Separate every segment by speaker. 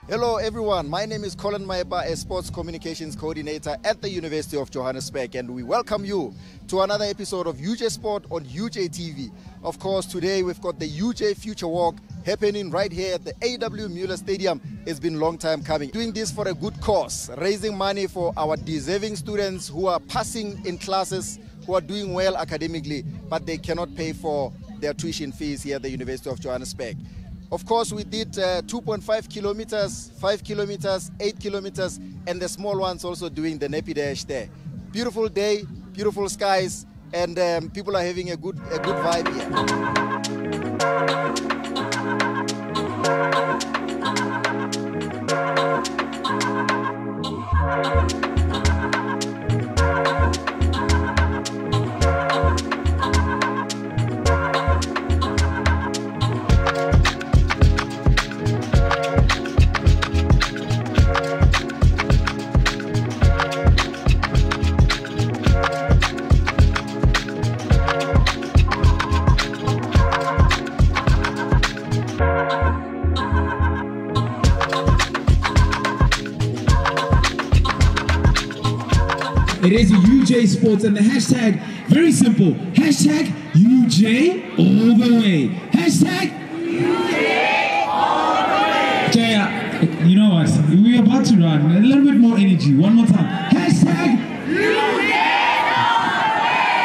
Speaker 1: Hello everyone, my name is Colin Maeba, a Sports Communications Coordinator at the University of Johannesburg, and we welcome you to another episode of UJ Sport on UJTV. Of course, today we've got the UJ Future Walk happening right here at the A.W. Muller Stadium. It's been a long time coming. Doing this for a good cause, raising money for our deserving students who are passing in classes, who are doing well academically, but they cannot pay for their tuition fees here at the University of Johannesburg. Of course, we did 2.5 kilometers, 5 kilometers, 8 kilometers, and the small ones also doing the Nappy Dash there. Beautiful day, beautiful skies, and people are having a good vibe here.
Speaker 2: It is UJ Sports, and the hashtag, very simple, hashtag UJ all the way. Hashtag UJ all the way. Jaya, you know what? We're about to run. A little bit more energy. One more time. Hashtag UJ all the way.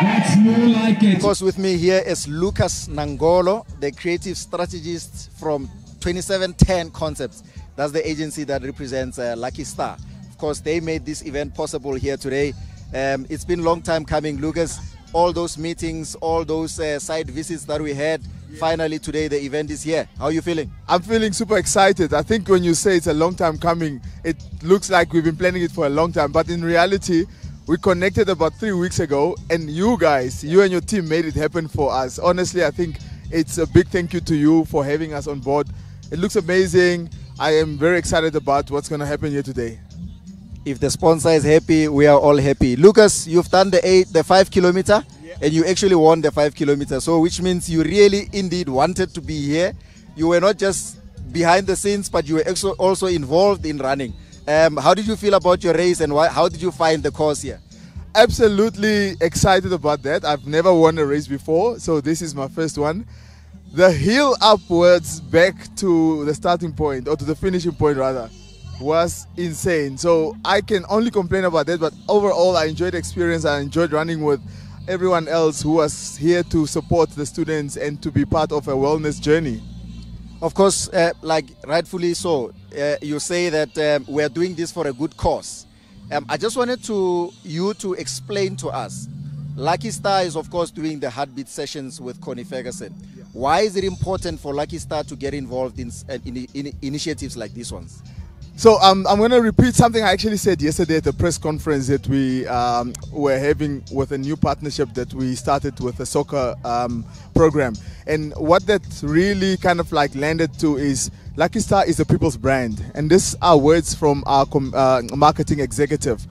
Speaker 2: That's more like it.
Speaker 1: Of course, with me here is Lucas Nangolo, the creative strategist from 2710 Concepts. That's the agency that represents Lucky Star. Of course, they made this event possible here today. It's been a long time coming, Lucas. All those meetings, all those side visits that we had, finally today the event is here. How are you feeling?
Speaker 3: I'm feeling super excited. I think when you say it's a long time coming, it looks like we've been planning it for a long time. But in reality, we connected about 3 weeks ago, and you guys, you and your team made it happen for us. Honestly, I think it's a big thank you to you for having us on board. It looks amazing. I am very excited about what's going to happen here today.
Speaker 1: If the sponsor is happy, we are all happy. Lucas, you've done the 5 kilometer, and you actually won the 5 kilometer. So which means you really indeed wanted to be here. You were not just behind the scenes, but you were also involved in running. How did you feel about your race, and how did you find the course here?
Speaker 3: Absolutely excited about that. I've never won a race before, so this is my first one. The hill upwards back to the starting point, or to the finishing point rather, was insane. So I can only complain about that, but overall I enjoyed the experience. I enjoyed running with everyone else who was here to support the students and to be part of a wellness journey.
Speaker 1: Of course, like rightfully so, you say that we're doing this for a good cause. I just wanted you to explain to us. Lucky Star is of course doing the heartbeat sessions with Connie Ferguson. Yeah. Why is it important for Lucky Star to get involved in initiatives like these ones?
Speaker 3: So I'm going to repeat something I actually said yesterday at the press conference that we were having with a new partnership that we started with a soccer program. And what that really kind of like landed to is Lucky Star is a people's brand. And these are words from our marketing executive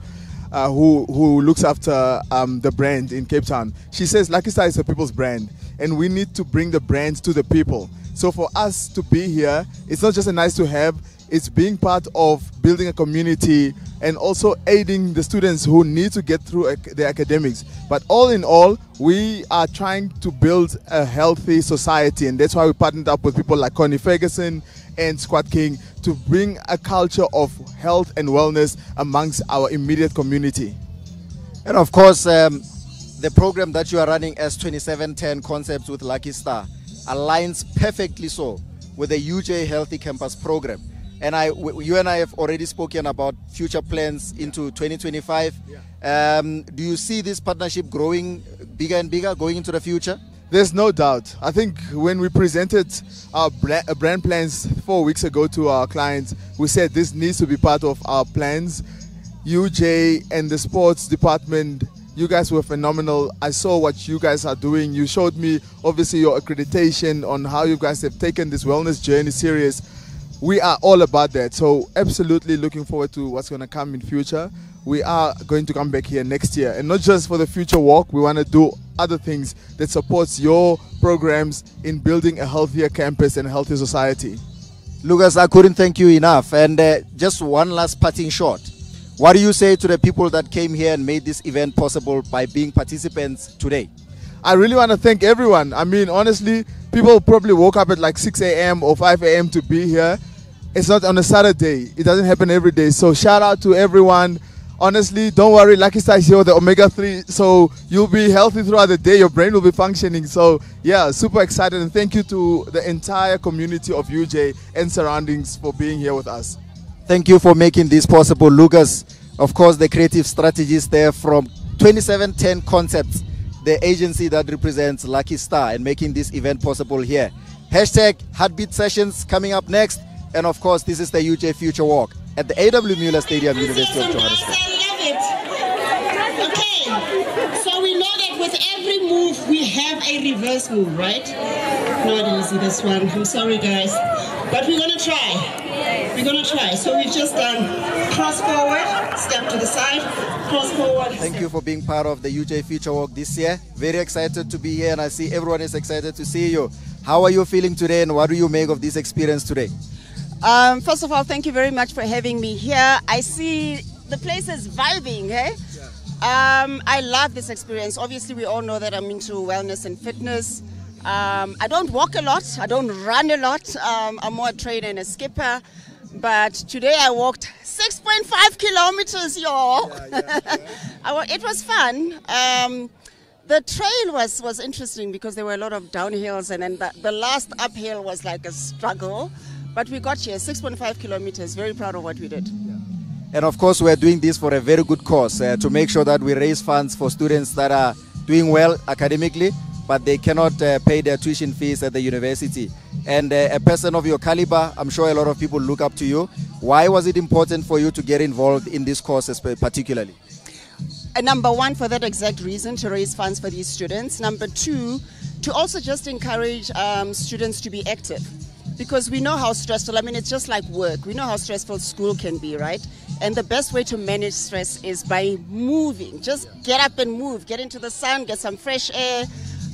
Speaker 3: who looks after the brand in Cape Town. She says Lucky Star is a people's brand, and we need to bring the brand to the people. So for us to be here, it's not just a nice to have, it's being part of building a community and also aiding the students who need to get through their academics. But all in all, we are trying to build a healthy society, and that's why we partnered up with people like Connie Ferguson and Squad King to bring a culture of health and wellness amongst our immediate community.
Speaker 1: And of course, the program that you are running as 2710 Concepts with Lucky Star aligns perfectly so with the UJ Healthy Campus program. And you and I have already spoken about future plans into 2025. Yeah. Do you see this partnership growing bigger and bigger going into the future?
Speaker 3: There's no doubt. I think when we presented our brand plans 4 weeks ago to our clients, we said this needs to be part of our plans. UJ and the sports department, you guys were phenomenal. I saw what you guys are doing. You showed me obviously your accreditation on how you guys have taken this wellness journey serious. We are all about that. So absolutely looking forward to what's going to come in future. We are going to come back here next year, and not just for the future walk. We want to do other things that supports your programs in building a healthier campus and a healthier society.
Speaker 1: Lucas, I couldn't thank you enough. And just one last parting shot. What do you say to the people that came here and made this event possible by being participants today?
Speaker 3: I really want to thank everyone. I mean, honestly, people probably woke up at like 6 a.m. or 5 a.m. to be here. It's not on a Saturday. It doesn't happen every day. So shout out to everyone. Honestly, don't worry. Lucky Star is here with the omega-3. So you'll be healthy throughout the day. Your brain will be functioning. So yeah, super excited. And thank you to the entire community of UJ and surroundings for being here with us.
Speaker 1: Thank you for making this possible, Lucas. Of course, the creative strategist there from 2710 Concepts, the agency that represents Lucky Star, and making this event possible here. Hashtag Heartbeat Sessions coming up next. And of course, this is the UJ Future Walk at the A.W. Muller Stadium, University of Johannesburg.
Speaker 4: I love it. Okay, so we know that with every move we have a reverse move, right? Not easy, this one. I'm sorry, guys. But we're going to try. We're going to try. So we've just done cross forward, step to the side, cross forward.
Speaker 1: Thank you for being part of the UJ Future Walk this year. Very excited to be here, and I see everyone is excited to see you. How are you feeling today, and what do you make of this experience today?
Speaker 5: First of all, thank you very much for having me here. I see the place is vibing, eh? Yeah. I love this experience. Obviously, we all know that I'm into wellness and fitness. I don't walk a lot. I don't run a lot. I'm more a trainer and a skipper. But today I walked 6.5 kilometers, y'all. It was fun. The trail was interesting because there were a lot of downhills, and then the last uphill was like a struggle. But we got here, 6.5 kilometers. Very proud of what we did. Yeah.
Speaker 1: And of course, we're doing this for a very good cause, to make sure that we raise funds for students that are doing well academically, but they cannot pay their tuition fees at the university. And a person of your caliber, I'm sure a lot of people look up to you. Why was it important for you to get involved in this course particularly?
Speaker 5: Number one, for that exact reason, to raise funds for these students. Number two, to also just encourage students to be active. Because we know how stressful, I mean, it's just like work. We know how stressful school can be, right? And the best way to manage stress is by moving. Just get up and move, get into the sun, get some fresh air.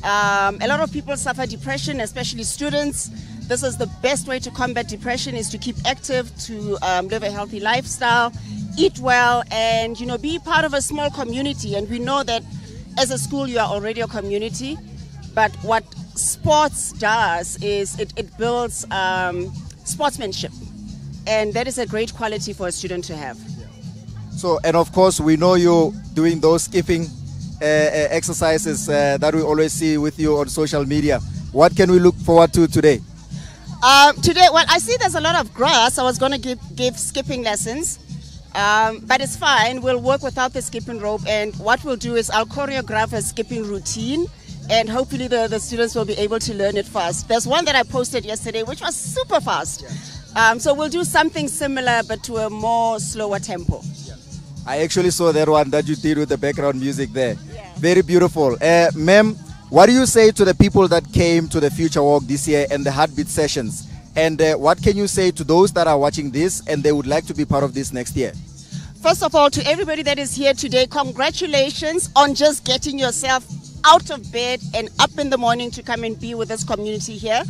Speaker 5: A lot of people suffer depression, especially students. This is the best way to combat depression, is to keep active, to live a healthy lifestyle, eat well, and, you know, be part of a small community. And we know that as a school, you are already a community, but what sports does is it builds sportsmanship, and that is a great quality for a student to have.
Speaker 1: So, and of course, we know you doing those skipping exercises that we always see with you on social media. What can we look forward to today?
Speaker 5: Today, well, I see there's a lot of grass. I was going to give skipping lessons, but it's fine. We'll work without the skipping rope, and what we'll do is I'll choreograph a skipping routine, and hopefully the students will be able to learn it fast. There's one that I posted yesterday which was super fast. So we'll do something similar but to a more slower tempo.
Speaker 1: I actually saw that one that you did with the background music there. Yeah. Very beautiful. Ma'am, what do you say to the people that came to the Future Walk this year and the Heartbeat Sessions? And what can you say to those that are watching this and they would like to be part of this next year?
Speaker 5: First of all, to everybody that is here today, congratulations on just getting yourself out of bed and up in the morning to come and be with this community here.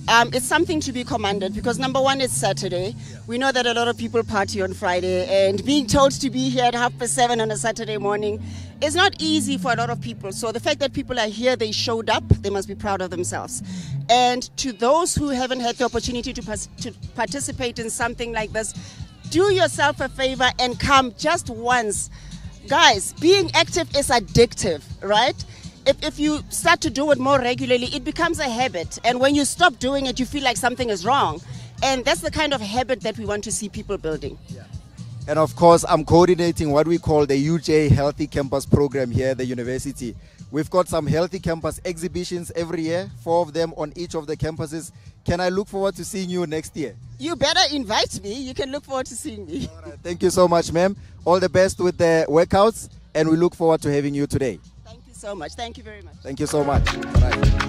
Speaker 5: It's something to be commended because number one, it's Saturday. We know that a lot of people party on Friday, and being told to be here at 7:30 on a Saturday morning is not easy for a lot of people. So the fact that people are here, they showed up, they must be proud of themselves. And to those who haven't had the opportunity to participate in something like this, do yourself a favor and come just once. Guys, being active is addictive, right? If you start to do it more regularly, it becomes a habit. And when you stop doing it, you feel like something is wrong. And that's the kind of habit that we want to see people building. Yeah.
Speaker 1: And of course, I'm coordinating what we call the UJ Healthy Campus program here at the university. We've got some Healthy Campus exhibitions every year, 4 of them on each of the campuses. Can I look forward to seeing you next year?
Speaker 5: You better invite me. You can look forward to seeing me.
Speaker 1: All right. Thank you so much, ma'am. All the best with the workouts, and we look forward to having you today.
Speaker 5: So much. Thank you very much.
Speaker 1: Thank you so much. Bye.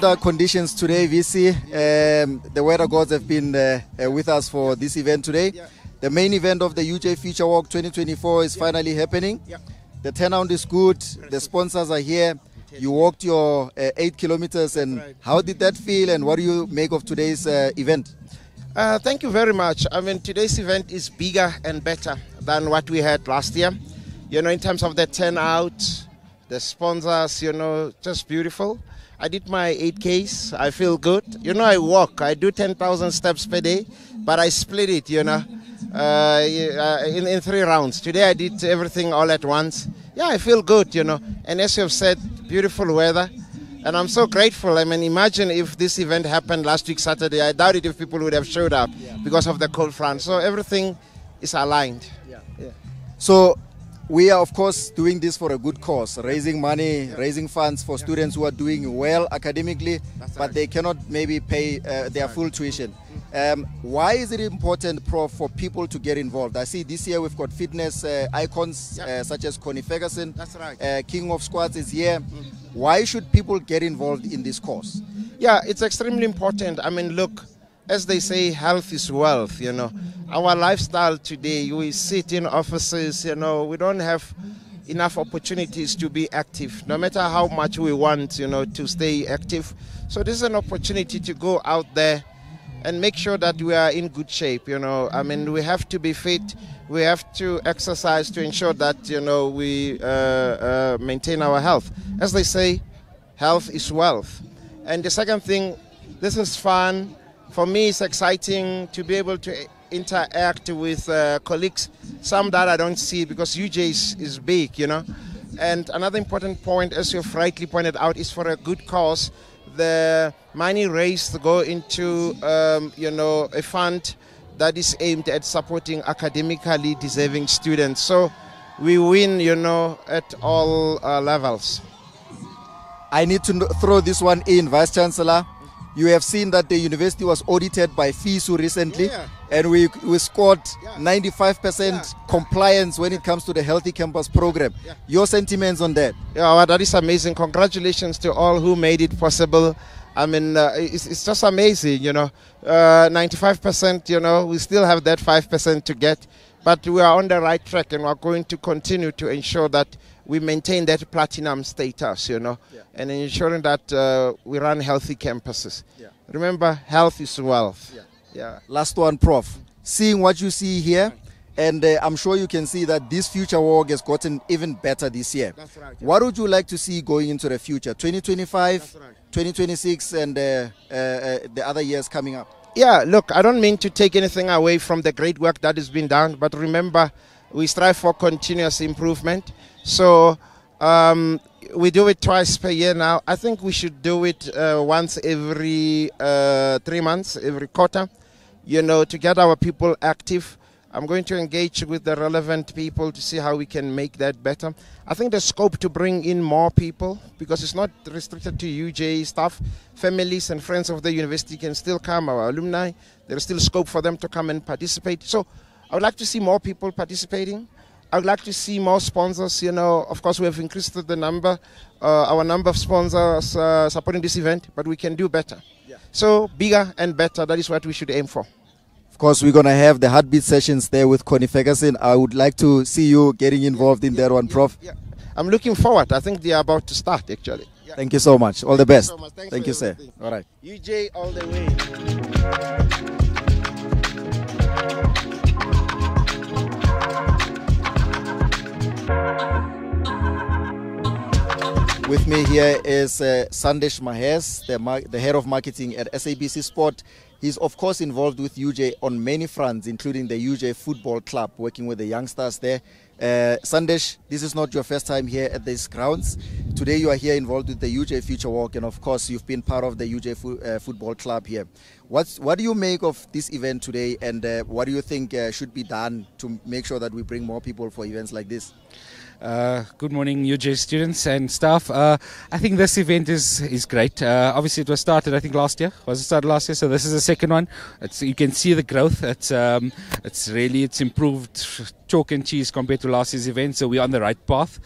Speaker 1: weather conditions today, VC. The weather gods have been with us for this event today.
Speaker 6: Yeah.
Speaker 1: The main event of the UJ Future Walk 2024 is finally happening.
Speaker 6: Yeah.
Speaker 1: The turnout is good. The sponsors are here. You walked your 8 kilometers, and
Speaker 6: right.
Speaker 1: how did that feel, and what do you make of today's event?
Speaker 6: Thank you very much. I mean, today's event is bigger and better than what we had last year. You know, in terms of the turnout, the sponsors, you know, just beautiful. I did my 8Ks. I feel good. You know, I walk. I do 10,000 steps per day, but I split it, you know, in 3 rounds. Today I did everything all at once. Yeah, I feel good, you know. And as you have said, beautiful weather. And I'm so grateful. I mean, imagine if this event happened last week Saturday. I doubt it if people would have showed up because of the cold front. So everything is aligned.
Speaker 1: Yeah.
Speaker 6: Yeah.
Speaker 1: So we are, of course, doing this for a good cause, raising money, raising funds for students who are doing well academically, but they cannot maybe pay their full tuition. Why is it important, Prof, for people to get involved? I see this year we've got fitness icons such as Connie Ferguson.
Speaker 6: That's right.
Speaker 1: King of Squats is here. Why should people get involved in this cause?
Speaker 6: Yeah, it's extremely important. I mean, look, as they say, health is wealth, you know. Our lifestyle today, we sit in offices, you know, we don't have enough opportunities to be active, no matter how much we want, you know, to stay active. So this is an opportunity to go out there and make sure that we are in good shape, you know. I mean, we have to be fit, we have to exercise to ensure that, you know, we maintain our health. As they say, health is wealth. And the second thing, this is fun. For me, it's exciting to be able to interact with colleagues, some that I don't see because UJ is big, you know. And another important point, as you've rightly pointed out, is for a good cause. The money raised go into, you know, a fund that is aimed at supporting academically deserving students. So we win, you know, at all levels.
Speaker 1: I need to throw this one in, Vice Chancellor. You have seen that the university was audited by FISU recently, and we scored 95% compliance when it comes to the Healthy Campus program. Your sentiments on that?
Speaker 6: Yeah, well, that is amazing. Congratulations to all who made it possible. I mean, it's just amazing, you know. 95%, you know, we still have that 5% to get, but we are on the right track, and we are going to continue to ensure that we maintain that platinum status, you know, and ensuring that we run healthy campuses. Remember, health is wealth.
Speaker 1: Last one, Prof. Seeing what you see here, and I'm sure you can see that this future walk has gotten even better this year.
Speaker 6: That's right.
Speaker 1: What would you like to see going into the future, 2025, 2026, and the other years coming up?
Speaker 6: Yeah, look, I don't mean to take anything away from the great work that has been done, but remember, we strive for continuous improvement. So we do it twice per year now. I think we should do it once every 3 months, every quarter, you know, to get our people active. I'm going to engage with the relevant people to see how we can make that better. I think there's scope to bring in more people because it's not restricted to UJ staff. Families and friends of the university can still come, our alumni. There's still scope for them to come and participate. So I would like to see more people participating. I would like to see more sponsors. You know, of course, we have increased the number, our number of sponsors supporting this event, but we can do better. So bigger and better, that is what we should aim for.
Speaker 1: Of course, we're going to have the heartbeat sessions there with Connie Ferguson. I would like to see you getting involved in that one, Prof.
Speaker 6: I'm looking forward. I think they are about to start, actually.
Speaker 1: Thank you so much. All the best.
Speaker 6: Thank you so much.
Speaker 1: Thank you, sir. All right.
Speaker 6: UJ all the way.
Speaker 1: With me here is Sandesh Mahes, the head of marketing at SABC Sport. He's of course involved with UJ on many fronts, including the UJ Football Club, working with the youngsters there. Sandesh, this is not your first time here at these grounds. Today you are here involved with the UJ Future Walk, and of course you've been part of the UJ Football Club here. What do you make of this event today, and what do you think should be done to make sure that we bring more people for events like this?
Speaker 7: Good morning, UJ students and staff. I think this event is great. Obviously, it was started, I think, last year. Was it started last year? So this is the second one. You can see the growth. It's improved chalk and cheese compared to last year's event. So we're on the right path.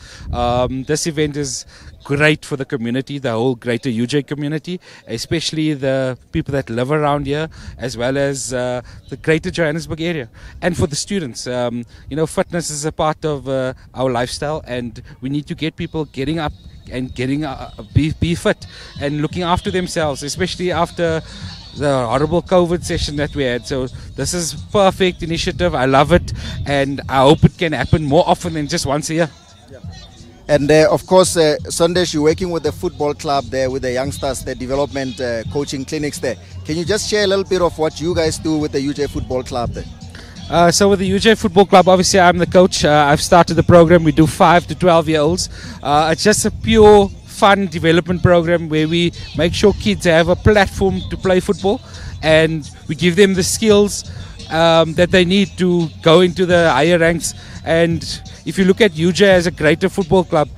Speaker 7: This event is great for the community, the whole greater UJ community, especially the people that live around here, as well as the greater Johannesburg area. And for the students, fitness is a part of our lifestyle, and we need to get people getting up and getting be fit and looking after themselves, especially after the horrible COVID session that we had. So this is perfect initiative. I love it, and I hope it can happen more often than just once a year.
Speaker 1: And of course, Sandesh, you're working with the football club there with the youngsters, the development coaching clinics there. Can you just share a little bit of what you guys do with the UJ Football Club there?
Speaker 7: So with the UJ Football Club, obviously I'm the coach. I've started the program. We do 5 to 12-year-olds. It's just a pure fun development program where we make sure kids have a platform to play football, and we give them the skills that they need to go into the higher ranks. And if you look at UJ as a greater football club,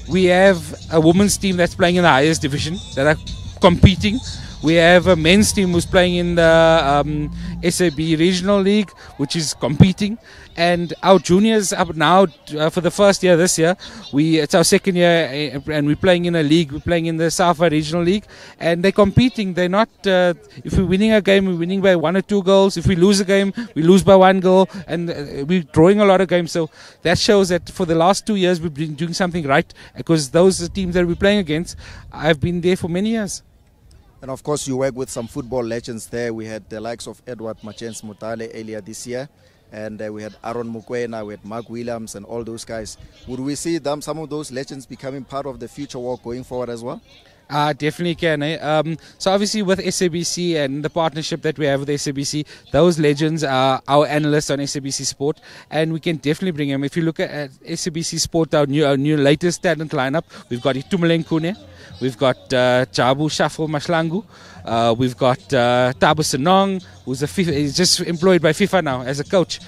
Speaker 7: we have a women's team that's playing in the highest division that are competing. We have a men's team who's playing in the SAB Regional League, which is competing. And our juniors are now, for the first year this year, it's our second year, and we're playing in a league. We're playing in the Safa Regional League, and they're competing. They're not, if we're winning a game, we're winning by 1 or 2 goals. If we lose a game, we lose by 1 goal, and we're drawing a lot of games. So that shows that for the last 2 years, we've been doing something right, because those teams that we're playing against have been there for many years.
Speaker 1: And of course, you work with some football legends there. We had the likes of Edward Machens Mutale earlier this year, and we had Aaron Mukwena, we had Mark Williams, and all those guys. Would we see some of those legends becoming part of the future walk going forward as well?
Speaker 7: Definitely can. So obviously with SABC and the partnership that we have with SABC, those legends are our analysts on SABC Sport, and we can definitely bring them. If you look at SABC Sport, our new latest talent lineup, we've got Itumeleng Kune, we've got Jabu Shafo Mashlangu, we've got Tabo Senong, he's just employed by FIFA now as a coach.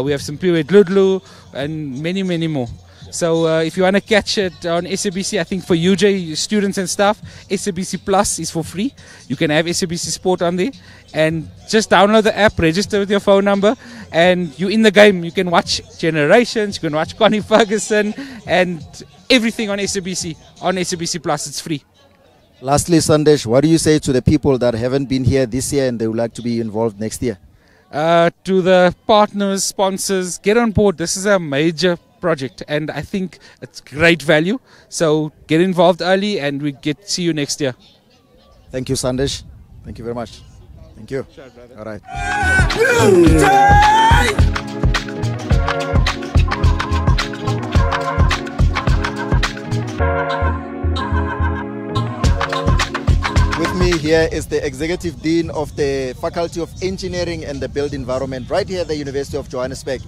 Speaker 7: We have some Piwe Dludlu and many, many more. So if you want to catch it on SABC, I think for UJ students and staff, SABC Plus is for free. You can have SABC Sport on there, and just download the app, register with your phone number, and you're in the game. You can watch Generations, you can watch Connie Ferguson, and everything on SABC Plus. It's free.
Speaker 1: Lastly, Sandesh, what do you say to the people that haven't been here this year and they would like to be involved next year?
Speaker 7: To the partners, sponsors, get on board. This is a major project, and I think it's great value. So get involved early, and we see you next year.
Speaker 1: Thank you, Sandesh. Thank you very much. Thank you. Sure, brother. All right. With me here is the Executive Dean of the Faculty of Engineering and the Built Environment right here at the University of Johannesburg.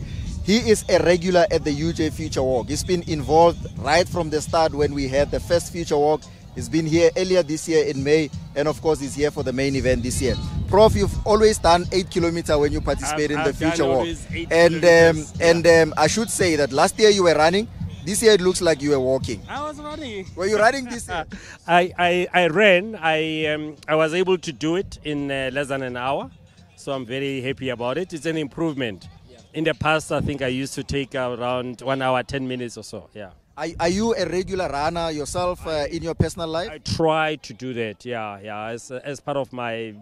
Speaker 1: He is a regular at the UJ Future Walk. He's been involved right from the start when we had the first Future Walk. He's been here earlier this year in May, and of course he's here for the main event this year. Prof, you've always done 8 kilometers when you participate in the Future Walk. And I should say that last year you were running. This year it looks like you were walking.
Speaker 8: I was running.
Speaker 1: Were you running this year?
Speaker 8: I ran. I was able to do it in less than an hour. So I'm very happy about it. It's an improvement. In the past, I think I used to take around 1 hour, 10 minutes or so, yeah.
Speaker 1: Are you a regular runner yourself in your personal life?
Speaker 8: I try to do that, yeah, as part of my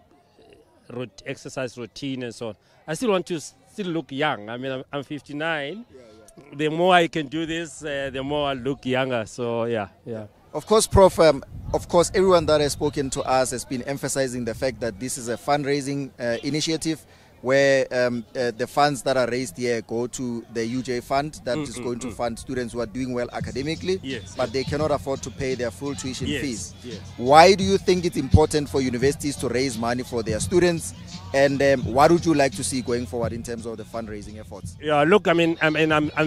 Speaker 8: exercise routine and so on. I still want to look young. I mean, I'm 59. The more I can do this, the more I look younger, so yeah.
Speaker 1: Of course, Prof, everyone that has spoken to us has been emphasizing the fact that this is a fundraising initiative where the funds that are raised here go to the UJ fund that is going to fund students who are doing well academically, but they cannot afford to pay their full tuition fees. Why do you think it's important for universities to raise money for their students, and what would you like to see going forward in terms of the fundraising efforts?
Speaker 8: Yeah, look, I'm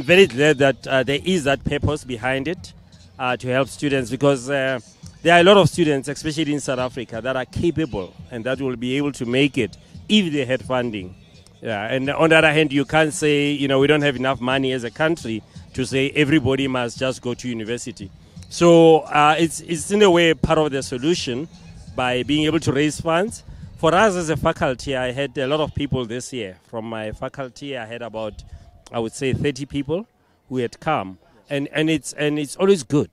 Speaker 8: very glad that there is that purpose behind it to help students, because there are a lot of students, especially in South Africa, that are capable and that will be able to make it if they had funding. Yeah, and on the other hand, you can't say, we don't have enough money as a country to say everybody must just go to university. So it's in a way part of the solution by being able to raise funds. For us as a faculty, I had a lot of people this year. From my faculty, I had about, I would say, 30 people who had come. And it's always good.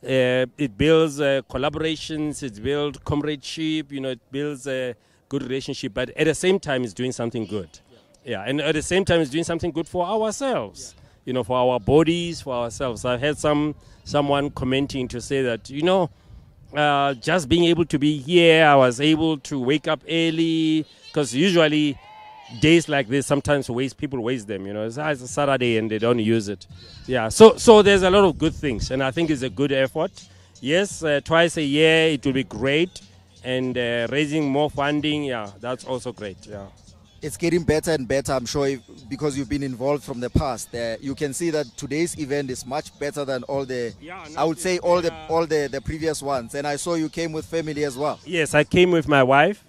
Speaker 8: It builds collaborations, it builds comradeship, it builds a good relationship, but at the same time it's doing something good. Yeah, and at the same time it's doing something good for ourselves, for our bodies, for ourselves. I had someone commenting to say that, just being able to be here, I was able to wake up early, because usually days like this sometimes people waste them. It's a Saturday and they don't use it. Yeah, so there's a lot of good things, and I think it's a good effort. Yes, twice a year it will be great, and raising more funding, yeah, that's also great. Yeah.
Speaker 1: It's getting better and better, I'm sure, because you've been involved from the past. You can see that today's event is much better than all the previous ones. And I saw you came with family as well.
Speaker 8: Yes, I came with my wife.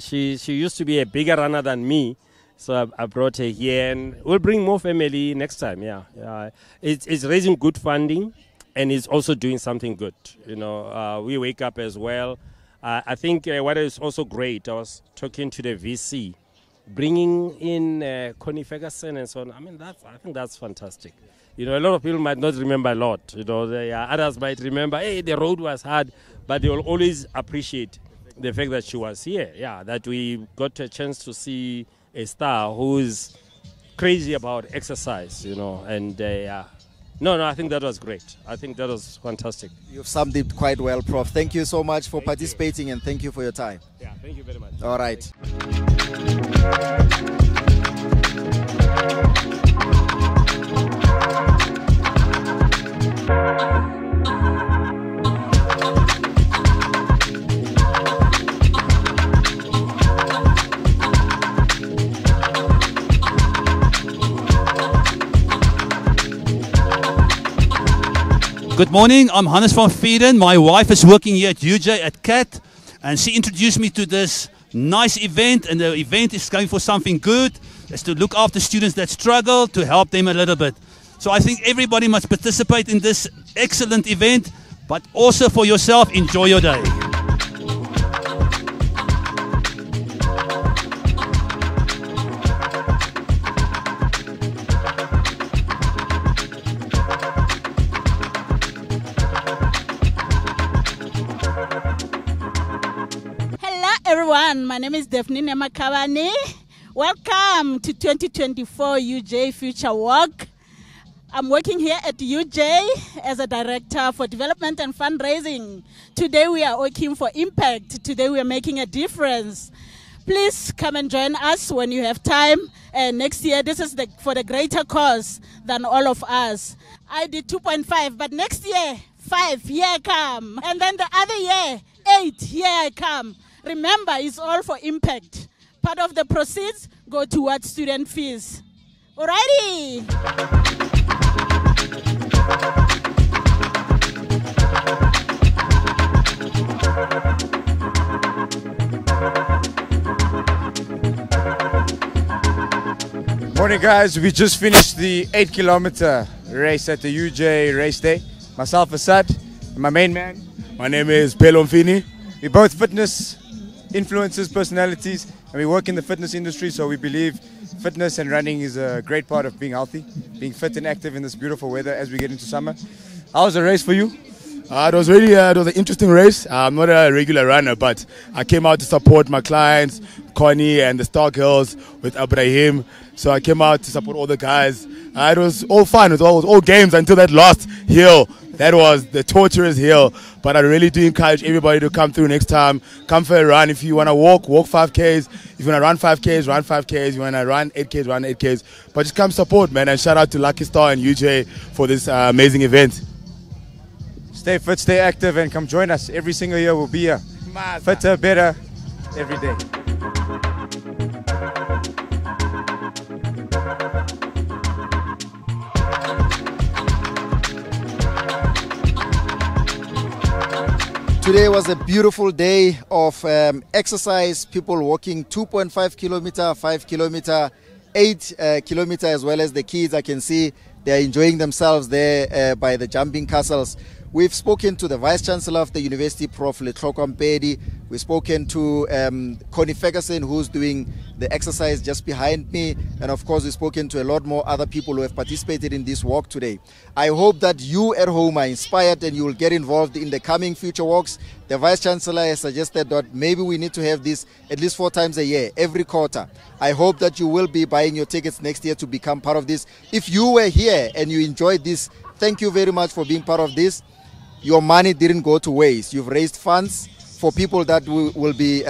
Speaker 8: She used to be a bigger runner than me, so I brought her here, and we'll bring more family next time. Yeah. It's raising good funding, and it's also doing something good. We wake up as well. I think what is also great, I was talking to the VC. Bringing in Connie Ferguson and so on, I think that's fantastic. A lot of people might not remember a lot. Others might remember, hey, the road was hard, but they will always appreciate the fact that she was here. Yeah, that we got a chance to see a star who is crazy about exercise. And No, I think that was great. I think that was fantastic.
Speaker 1: You've summed it quite well, Prof. Thank you so much for participating and thank you for your time.
Speaker 8: Yeah, thank you very much.
Speaker 1: All right.
Speaker 9: Good morning, I'm Hannes van Vieren. My wife is working here at UJ at CAT, and she introduced me to this nice event, and the event is going for something good. It's to look after students that struggle, to help them a little bit. So I think everybody must participate in this excellent event, but also for yourself, enjoy your day.
Speaker 10: Everyone, my name is Daphne Nemakavani. Welcome to 2024 UJ Future Walk. I'm working here at UJ as a director for development and fundraising. Today we are working for impact. Today we are making a difference. Please come and join us when you have time. And next year, this is for the greater cause than all of us. I did 2.5, but next year, 5, here I come. And then the other year, 8, here I come. Remember, it's all for impact. Part of the proceeds go towards student fees. Alrighty.
Speaker 11: Morning guys, we just finished the 8-kilometer race at the UJ race day. Myself, Asad, and my main man.
Speaker 12: My name is Pelon Fini.
Speaker 11: We're both fitness influencers, personalities, and we work in the fitness industry, so we believe fitness and running is a great part of being healthy, being fit and active in this beautiful weather as we get into summer. How was the race for you?
Speaker 12: It was an interesting race. I'm not a regular runner, but I came out to support my clients, Connie and the Star Girls with Abraham. So I came out to support all the guys. It was all fun. It was all games until that last hill. That was the torturous hill. But I really do encourage everybody to come through next time. Come for a run. If you want to walk 5Ks. If you want to run 5Ks, run 5Ks. If you want to run 8Ks, run 8Ks. But just come support, man. And shout out to Lucky Star and UJ for this amazing event.
Speaker 11: Stay fit, stay active, and come join us. Every single year we'll be here. Fitter, better, every day.
Speaker 1: Today was a beautiful day of exercise, people walking 2.5 kilometer, 5 kilometer, 8 kilometer, as well as the kids. I can see they're enjoying themselves there by the jumping castles. We've spoken to the Vice Chancellor of the University, Prof. Letlhoko Mpedi. We've spoken to Connie Ferguson, who's doing the exercise just behind me. And of course, we've spoken to a lot more other people who have participated in this walk today. I hope that you at home are inspired and you will get involved in the coming future walks. The Vice Chancellor has suggested that maybe we need to have this at least 4 times a year, every quarter. I hope that you will be buying your tickets next year to become part of this. If you were here and you enjoyed this, thank you very much for being part of this. Your money didn't go to waste. You've raised funds for people that will be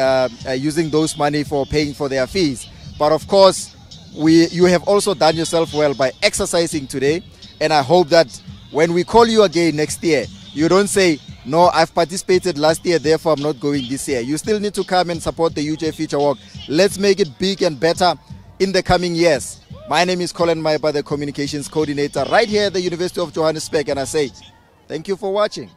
Speaker 1: using those money for paying for their fees. But of course, you have also done yourself well by exercising today. And I hope that when we call you again next year, you don't say, no, I've participated last year, therefore I'm not going this year. You still need to come and support the UJ Future Walk. Let's make it big and better in the coming years. My name is Colin Maiba, the Communications Coordinator right here at the University of Johannesburg. And I say, thank you for watching.